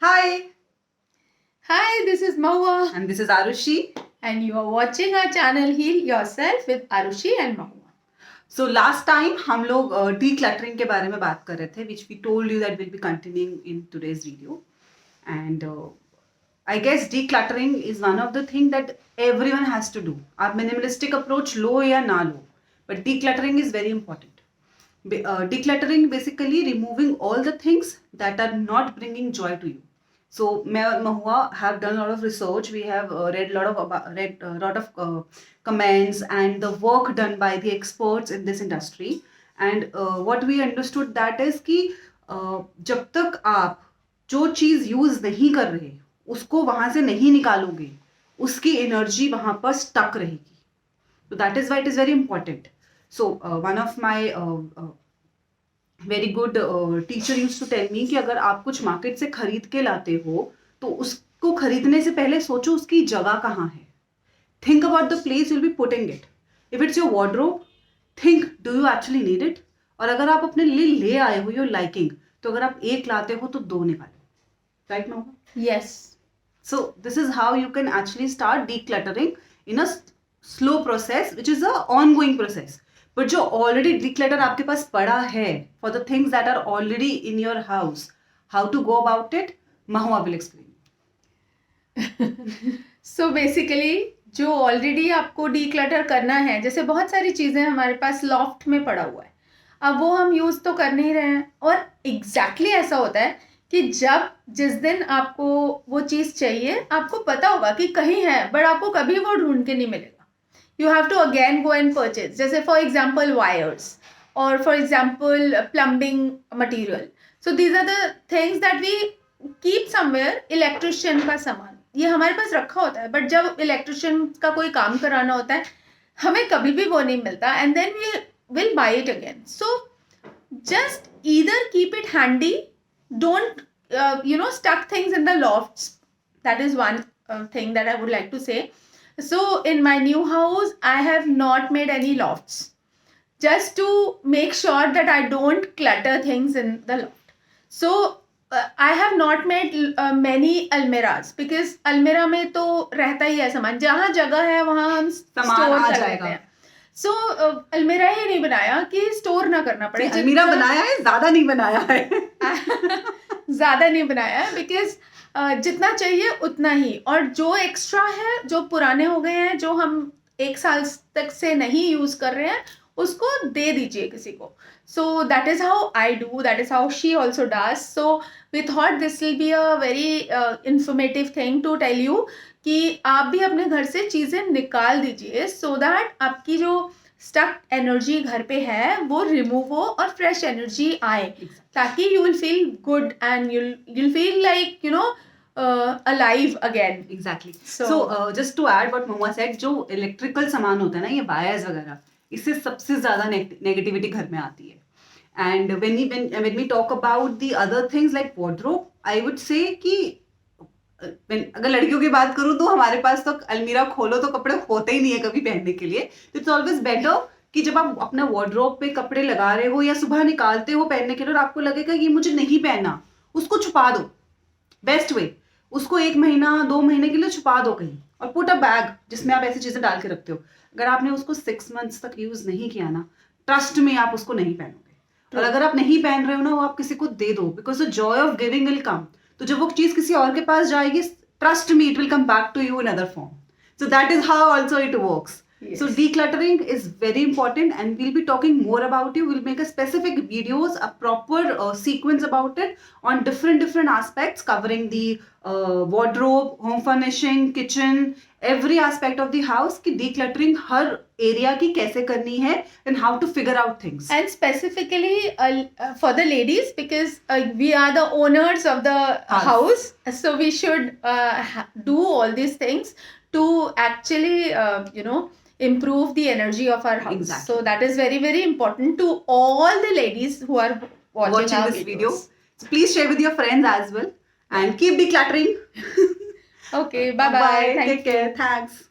Hi, Hi, this is Mahua, and this is Arushi. and you are watching our channel Heal Yourself with Arushi and Mahua. So last time हम लोग decluttering के बारे में बात कर रहे थे, which we told you that we'll be continuing in today's video. And I guess decluttering is one of the thing that everyone has to do. आप minimalistic approach लो या ना लो, but decluttering is very important. Decluttering basically removing all the things that are not bringing joy to you. So मैं और Mahua have done a lot of research. We have read a lot of comments and the work done by the experts in this industry. And what we understood that is कि जब तक आप जो चीज़ use नहीं कर रहे उसको वहाँ से नहीं निकालोगे उसकी एनर्जी वहाँ पर स्टक रहेगी. So that is why it is very important. So one of my very good teacher use to tell me कि अगर आप कुछ मार्केट से खरीद के लाते हो तो उसको खरीदने से पहले सोचो उसकी जगह कहाँ है. Think about the place you'll be putting it. If it's your wardrobe, think do you actually need it. और अगर आप अपने लिए ले आए हो योर लाइकिंग, तो अगर आप एक लाते हो तो दो निकालो. Right no? Yes. So this is how you can actually start decluttering in a slow process, which is a ongoing process. But जो already declutter आपके पास पड़ा है for the things that are already in your house, how to go about it, Mahua will explain. So basically जो already आपको declutter करना है, जैसे बहुत सारी चीज़ें हमारे पास लॉफ्ट में पड़ा हुआ है, अब वो हम यूज़ तो कर नहीं रहे हैं. और एग्जैक्टली ऐसा होता है कि जिस दिन आपको वो चीज़ चाहिए, आपको पता होगा कि कहीं है, बट आपको कभी वो ढूंढ के नहीं मिलेगा. You have to again go and purchase. जैसे for example wires or for example plumbing material. So these are the things that we keep somewhere. Electrician का सामान ये हमारे पास रखा होता है, बट जब इलेक्ट्रिशियन का कोई काम कराना होता है हमें कभी भी वो नहीं मिलता, and then we will buy it again. So just either keep it handy, don't stuck things in the lofts. That is one thing that I would like to say. So in my new house I have not made any lofts, just to make sure that I don't clutter things in the loft. So I have not made many almirahs, because almirah में तो रहता ही है सामान, जहाँ जगह है वहाँ हम स्टोर कर लेते हैं. सो अलमीरा ही नहीं बनाया कि स्टोर ना करना पड़े. अलमीरा बनाया है, ज्यादा नहीं बनाया है. ज़्यादा नहीं बनाया है, बिकॉज जितना चाहिए उतना ही, और जो एक्स्ट्रा है, जो पुराने हो गए हैं, जो हम 1 साल तक से नहीं यूज़ कर रहे हैं, उसको दे दीजिए किसी को. So that is how I do, that is how she also does. So we thought this will be a very informative thing to tell you कि आप भी अपने घर से चीज़ें निकाल दीजिए, सो दैट आपकी जो स्टक एनर्जी घर पे है वो रिमूव हो और फ्रेश एनर्जी आए, ताकि you will feel good and you'll feel like alive again. Exactly. So just to add what Mahua said, जो इलेक्ट्रिकल सामान होता है ना, ये वायर्स वगैरह, इससे सबसे ज्यादा नेगेटिविटी घर में आती है. And when we talk about the other things like wardrobe, I would say कि अगर लड़कियों की बात करूँ तो हमारे पास तो अलमीरा खोलो तो कपड़े होते ही नहीं है कभी पहनने के लिए. तो इट्स ऑलवेज बेटर कि जब आप अपना वार्डरोब पे कपड़े लगा रहे हो या सुबह निकालते हो पहनने के लिए और आपको लगेगा ये मुझे नहीं पहनना, उसको छुपा दो. बेस्ट वे, उसको 1 महीना 2 महीने के लिए छुपा दो कहीं, और पुट अ बैग जिसमें आप ऐसी चीजें डाल के रखते हो. अगर आपने उसको 6 months तक यूज नहीं किया ना, ट्रस्ट में आप उसको नहीं पहनोगे. और अगर आप नहीं पहन रहे हो ना, वो आप किसी को दे दो, because the joy of giving will come. तो जब वो चीज किसी और के पास जाएगी, trust me, it will come back to you in other form. So that is how also it works. Yes. So decluttering is very important, and we'll be talking more about it. We'll make a specific videos, a proper sequence about it on different aspects covering the wardrobe, home furnishing, kitchen, every aspect of the house कि decluttering हर area की कैसे करनी है and how to figure out things. And specifically for the ladies, because we are the owners of the house, so we should do all these things to actually improve the energy of our house. Exactly. So that is very important to all the ladies who are watching our this videos. video. So please share with your friends as well and keep decluttering. Okay, bye. Take care. Thanks.